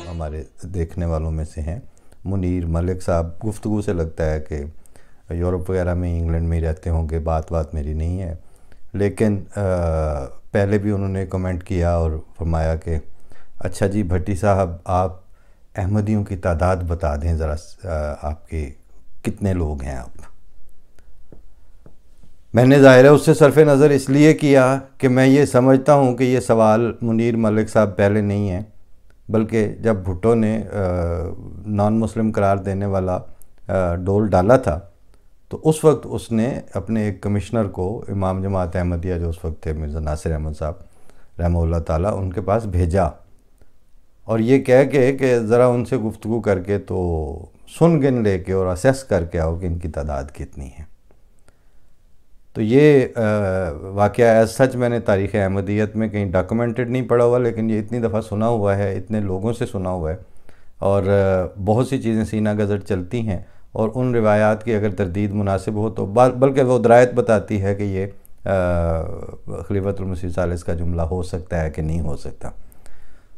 ہمارے دیکھنے والوں میں سے ہیں منیر ملک صاحب، گفتگو سے لگتا ہے کہ یورپ وغیرہ میں انگلینڈ میں ہی رہتے ہوں گے، بات میری نہیں ہے، لیکن پہلے بھی انہوں نے کمنٹ کیا اور فرمایا کہ اچھا جی بھٹی صاحب، آپ احمدیوں کی تعداد بتا دیں ذرا، آپ کے کتنے لوگ ہیں آپ؟ میں نے ظاہر ہے اس سے صرف نظر اس لیے کیا کہ میں یہ سمجھتا ہوں کہ یہ سوال منیر ملک صاحب پہلے نہیں ہیں، بلکہ جب بھٹو نے نان مسلم قرار دینے والا ڈول ڈالا تھا تو اس وقت اس نے اپنے ایک کمشنر کو، امام جماعت احمدیہ جو اس وقت تھے مرزا ناصر احمد صاحب رحمہ اللہ تعالیٰ، ان کے پاس بھیجا اور یہ کہہ کے کہ ذرا ان سے گفتگو کر کے تو سن گن لے کے اور اسیس کر کے آؤ کہ ان کی تعداد کتنی ہے۔ تو یہ واقعہ ایز سچ میں نے تاریخ احمدیت میں کہیں ڈاکومنٹڈ نہیں پڑھا ہوا، لیکن یہ اتنی دفعہ سنا ہوا ہے، اتنے لوگوں سے سنا ہوا ہے، اور بہت سی چیزیں سینہ گزر چلتی ہیں، اور ان روایات کی اگر تردید مناسب ہو تو بلکہ وہ درایت بتاتی ہے کہ یہ خلیفۃ المسیح ثالث کا جملہ ہو سکتا ہے کہ نہیں ہو سکتا۔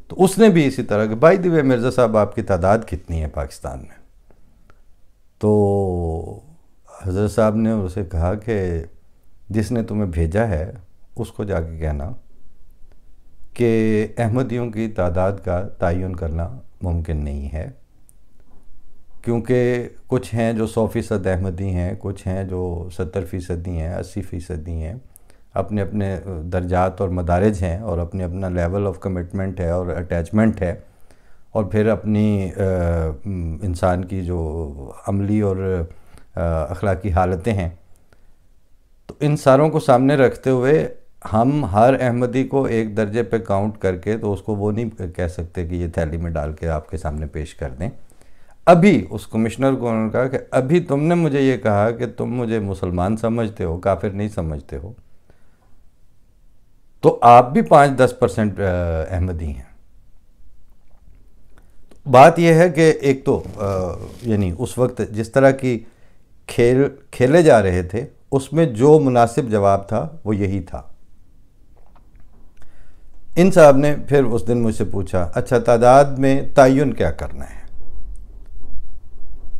تو اس نے بھی اسی طرح کہ بائی دی وے مرزا صاحب آپ کی تعداد کتنی ہے پاکستان میں؟ تو حضرت صاحب نے اسے کہا کہ جس نے تمہیں بھیجا ہے اس کو جا کے کہنا کہ احمدیوں کی تعداد کا تعین کرنا ممکن نہیں ہے، کیونکہ کچھ ہیں جو 100% احمدی ہیں، کچھ ہیں جو 70% ہیں، 80% ہیں، اپنے اپنے درجات اور مدارج ہیں، اور اپنے اپنا لیول آف کمٹمنٹ ہے اور اٹیچمنٹ ہے، اور پھر اپنی انسان کی جو عملی اور اخلاقی حالتیں ہیں۔ تو ان ساروں کو سامنے رکھتے ہوئے ہم ہر احمدی کو ایک درجے پہ کاؤنٹ کر کے تو اس کو وہ نہیں کہہ سکتے کہ یہ تھیلی میں ڈال کے آپ کے سامنے پیش کر دیں۔ ابھی اس کمشنر کو انہوں نے کہا کہ ابھی تم نے مجھے یہ کہا کہ تم مجھے مسلمان سمجھتے ہو، کافر نہیں سمجھتے ہو، تو آپ بھی 5-10% احمدی ہیں۔ بات یہ ہے کہ ایک تو یعنی اس وقت جس طرح کی کھیلے جا رہے تھے اس میں جو مناسب جواب تھا وہ یہی تھا۔ ان صاحب نے پھر اس دن مجھ سے پوچھا اچھا تعداد میں تعین کیا کرنا ہے؟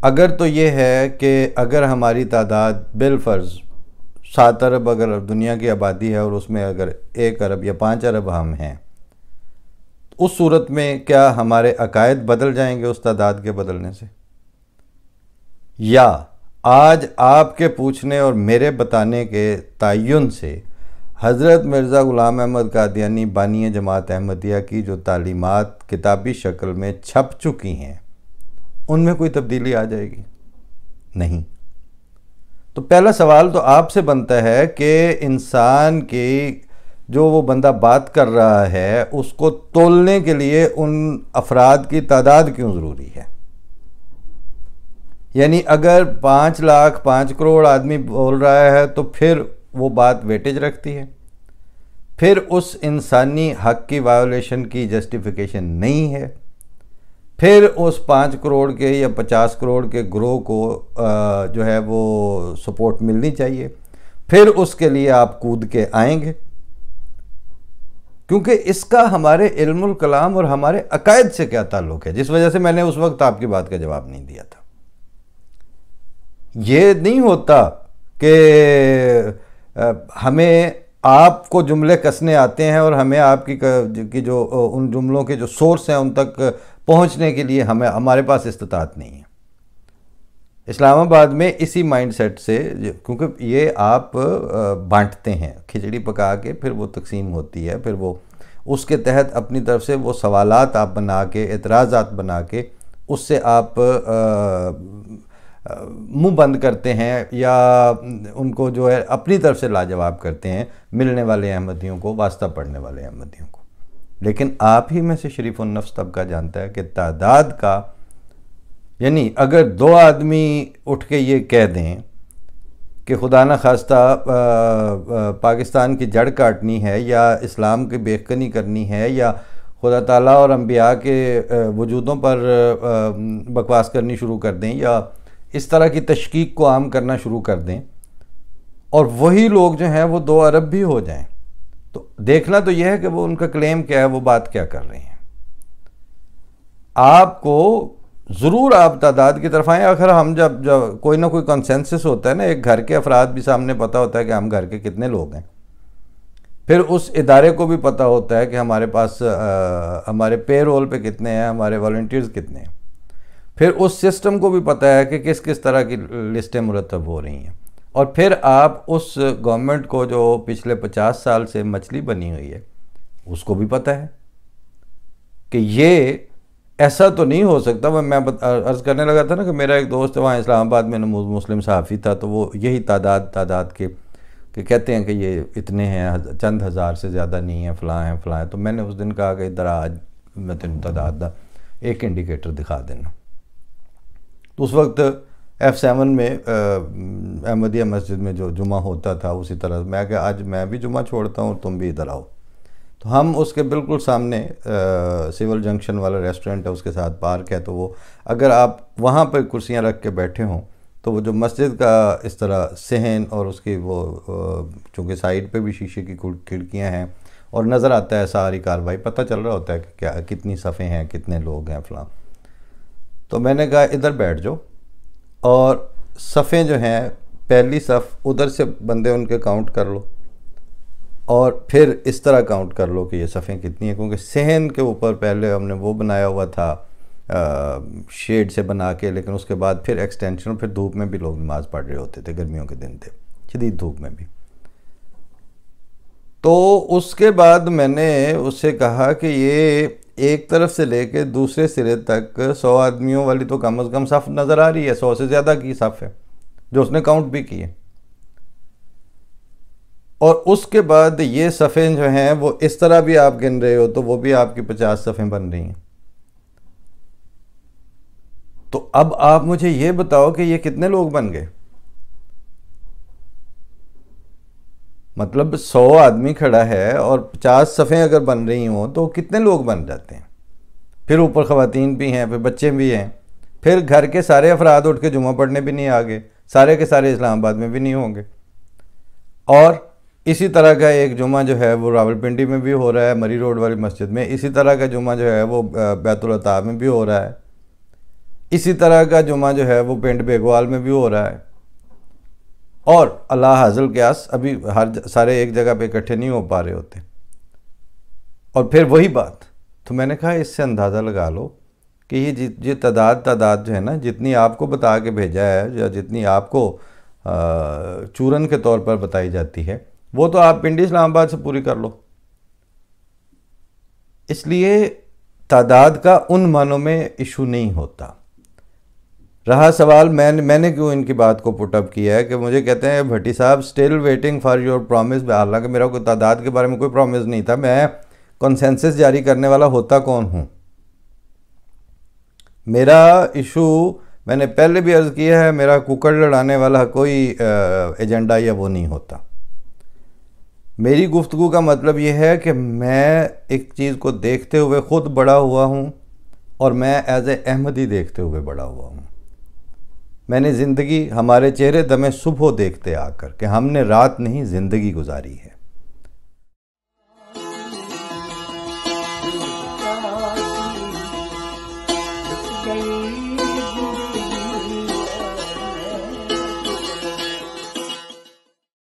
اگر تو یہ ہے کہ اگر ہماری تعداد بالفرض 7 ارب اگر دنیا کی آبادی ہے اور اس میں اگر 1 ارب یا 5 ارب ہم ہیں، اس صورت میں کیا ہمارے عقائد بدل جائیں گے اس تعداد کے بدلنے سے؟ یا آج آپ کے پوچھنے اور میرے بتانے کے تعین سے حضرت مرزا غلام احمد قادیانی بانی جماعت احمدیہ کی جو تعلیمات کتابی شکل میں چھپ چکی ہیں ان میں کوئی تبدیلی آ جائے گی؟ نہیں۔ تو پہلا سوال تو آپ سے بنتا ہے کہ انسان کی جو وہ بندہ بات کر رہا ہے اس کو تولنے کے لیے ان افراد کی تعداد کیوں ضروری ہے؟ یعنی اگر 5 لاکھ 5 کروڑ آدمی بول رہا ہے تو پھر وہ بات ویٹیج رکھتی ہے، پھر اس انسانی حق کی وائیولیشن کی جسٹیفیکیشن نہیں ہے، پھر اس 5 کروڑ کے یا 50 کروڑ کے گروہ کو جو ہے وہ سپورٹ ملنی چاہیے، پھر اس کے لیے آپ کود کے آئیں گے، کیونکہ اس کا ہمارے علم الکلام اور ہمارے عقائد سے کیا تعلق ہے، جس وجہ سے میں نے اس وقت آپ کی بات کا جواب نہیں دیا تھا۔ یہ نہیں ہوتا کہ ہمیں آپ کو جملے کسنے آتے ہیں اور ہمیں آپ کی جو ان جملوں کے جو سورس ہیں ان تک پہنچنے کے لیے ہمارے پاس استطاعت نہیں ہے۔ اسلام آباد میں اسی مائنڈ سیٹ سے، کیونکہ یہ آپ بانٹتے ہیں کھچڑی پکا کے، پھر وہ تقسیم ہوتی ہے، پھر وہ اس کے تحت اپنی طرف سے وہ سوالات آپ بنا کے، اعتراضات بنا کے اس سے آپ منہ بند کرتے ہیں یا ان کو جو ہے اپنی طرف سے لاجواب کرتے ہیں ملنے والے احمدیوں کو، واسطہ پڑھنے والے احمدیوں کو۔ لیکن آپ ہی میں سے شریف النفس طبقہ جانتا ہے کہ تعداد کا، یعنی اگر 2 آدمی اٹھ کے یہ کہہ دیں کہ خدا نہ خواستہ پاکستان کی جڑ کاٹنی ہے یا اسلام کی بیخکنی کرنی ہے یا خدا تعالیٰ اور انبیاء کے وجودوں پر بکواس کرنی شروع کر دیں یا اس طرح کی تشکیک کو عام کرنا شروع کر دیں، اور وہی لوگ جو ہیں وہ 2 ارب بھی ہو جائیں، تو دیکھنا تو یہ ہے کہ وہ ان کا کلیم کیا ہے، وہ بات کیا کر رہی ہیں۔ آپ کو ضرور آپ تعداد کی طرف آئیں۔ آخر ہم جب کوئی نہ کوئی کنسنسس ہوتا ہے نا، ایک گھر کے افراد بھی سامنے پتہ ہوتا ہے کہ ہم گھر کے کتنے لوگ ہیں، پھر اس ادارے کو بھی پتہ ہوتا ہے کہ ہمارے پاس ہمارے پے رول پہ کتنے ہیں، ہمارے والنٹیئرز کتنے ہیں، پھر اس سسٹم کو بھی پتہ ہے کہ کس کس طرح کی لسٹیں مرتب ہو رہی ہیں، اور پھر آپ اس گورنمنٹ کو جو پچھلے 50 سال سے مچھلی بنی ہوئی ہے اس کو بھی پتہ ہے کہ یہ ایسا تو نہیں ہو سکتا۔ میں عرض کرنے لگا تھا نا کہ میرا ایک دوست وہاں اسلام آباد میں مسلم صحافی تھا، تو وہ یہی تعداد کے کہ کہتے ہیں کہ یہ اتنے ہیں، چند ہزار سے زیادہ نہیں ہیں، فلاں ہیں فلاں ہیں۔ تو میں نے اس دن کہا کہ ادھر آج میں تین تعداد دا ایک انڈیکیٹر دکھا دینا۔ تو اس وقت F7 میں احمدیہ مسجد میں جو جمعہ ہوتا تھا اسی طرح میں کہ آج میں بھی جمعہ چھوڑتا ہوں اور تم بھی ادھر آؤ۔ تو ہم اس کے بالکل سامنے سول جنکشن والا ریسٹورنٹ ہے، اس کے ساتھ پارک ہے، تو وہ اگر آپ وہاں پہ کرسیاں رکھ کے بیٹھے ہوں تو وہ جو مسجد کا اس طرح صحن اور اس کی وہ چونکہ سائیڈ پہ بھی شیشے کی کھڑکیاں ہیں اور نظر آتا ہے ساری کاروائی، پتہ چل رہا ہوتا ہے کہ کیا کتنی صفیں ہیں، کتنے لوگ ہیں فلاں۔ تو میں نے کہا ادھر بیٹھ جاؤ اور صفیں جو ہیں پہلی صف ادھر سے بندے ان کے کاؤنٹ کر لو اور پھر اس طرح کاؤنٹ کر لو کہ یہ صفیں کتنی ہیں، کیونکہ صحن کے اوپر پہلے ہم نے وہ بنایا ہوا تھا شیڈ سے بنا کے، لیکن اس کے بعد پھر ایکسٹینشن، پھر دھوپ میں بھی لوگ نماز پڑھ رہے ہوتے تھے، گرمیوں کے دن تھے، شدید دھوپ میں بھی۔ تو اس کے بعد میں نے اس سے کہا کہ یہ ایک طرف سے لے کے دوسرے سرے تک 100 آدمیوں والی تو کم از کم صف نظر آ رہی ہے، 100 سے زیادہ کی صف ہے جو اس نے کاؤنٹ بھی کی ہے، اور اس کے بعد یہ صفیں جو ہیں وہ اس طرح بھی آپ گن رہے ہو تو وہ بھی آپ کی 50 صفیں بن رہی ہیں۔ تو اب آپ مجھے یہ بتاؤ کہ یہ کتنے لوگ بن گئے؟ مطلب 100 آدمی کھڑا ہے اور 50 صفیں اگر بن رہی ہوں تو کتنے لوگ بن جاتے ہیں؟ پھر اوپر خواتین بھی ہیں، پھر بچے بھی ہیں، پھر گھر کے سارے افراد اٹھ کے جمعہ پڑھنے بھی نہیں آگے، سارے کے سارے اسلام آباد میں بھی نہیں ہوں گے، اور اسی طرح کا ایک جمعہ جو ہے وہ راولپنڈی میں بھی ہو رہا ہے مری روڈ والی مسجد میں، اسی طرح کا جمعہ جو ہے وہ بیت العطا میں بھی ہو رہا ہے، اسی طرح کا جمعہ جو ہے وہ پنڈ بیگوال میں بھی ہو رہا ہے، اور اللہ حاضل قیاس ابھی سارے ایک جگہ پہ اکٹھے نہیں ہو پا رہے ہوتے۔ اور پھر وہی بات، تو میں نے کہا اس سے اندازہ لگا لو کہ یہ تعداد جو ہے نا، جتنی آپ کو بتا کے بھیجا ہے یا جتنی آپ کو چورن کے طور پر بتائی جاتی ہے، وہ تو آپ پنڈی اسلام آباد سے پوری کر لو۔ اس لیے تعداد کا ان معنوں میں ایشو نہیں ہوتا۔ رہا سوال میں نے کیوں ان کی بات کو پٹ اپ کیا ہے کہ مجھے کہتے ہیں بھٹی صاحب still waiting for your promise, حالانکہ میرا کوئی تعداد کے بارے میں کوئی پرومس نہیں تھا، میں کنسنسس جاری کرنے والا ہوتا کون ہوں؟ میرا ایشو میں نے پہلے بھی عرض کیا ہے، میرا کوکڑ لڑانے والا کوئی ایجنڈا یا وہ نہیں ہوتا۔ میری گفتگو کا مطلب یہ ہے کہ میں ایک چیز کو دیکھتے ہوئے خود بڑا ہوا ہوں اور میں ایز اے احمدی دیکھتے ہوئے بڑا ہوا ہوں۔ میں نے زندگی ہمارے چہرے دمے صبح دیکھتے آ کر کہ ہم نے رات نہیں زندگی گزاری ہے۔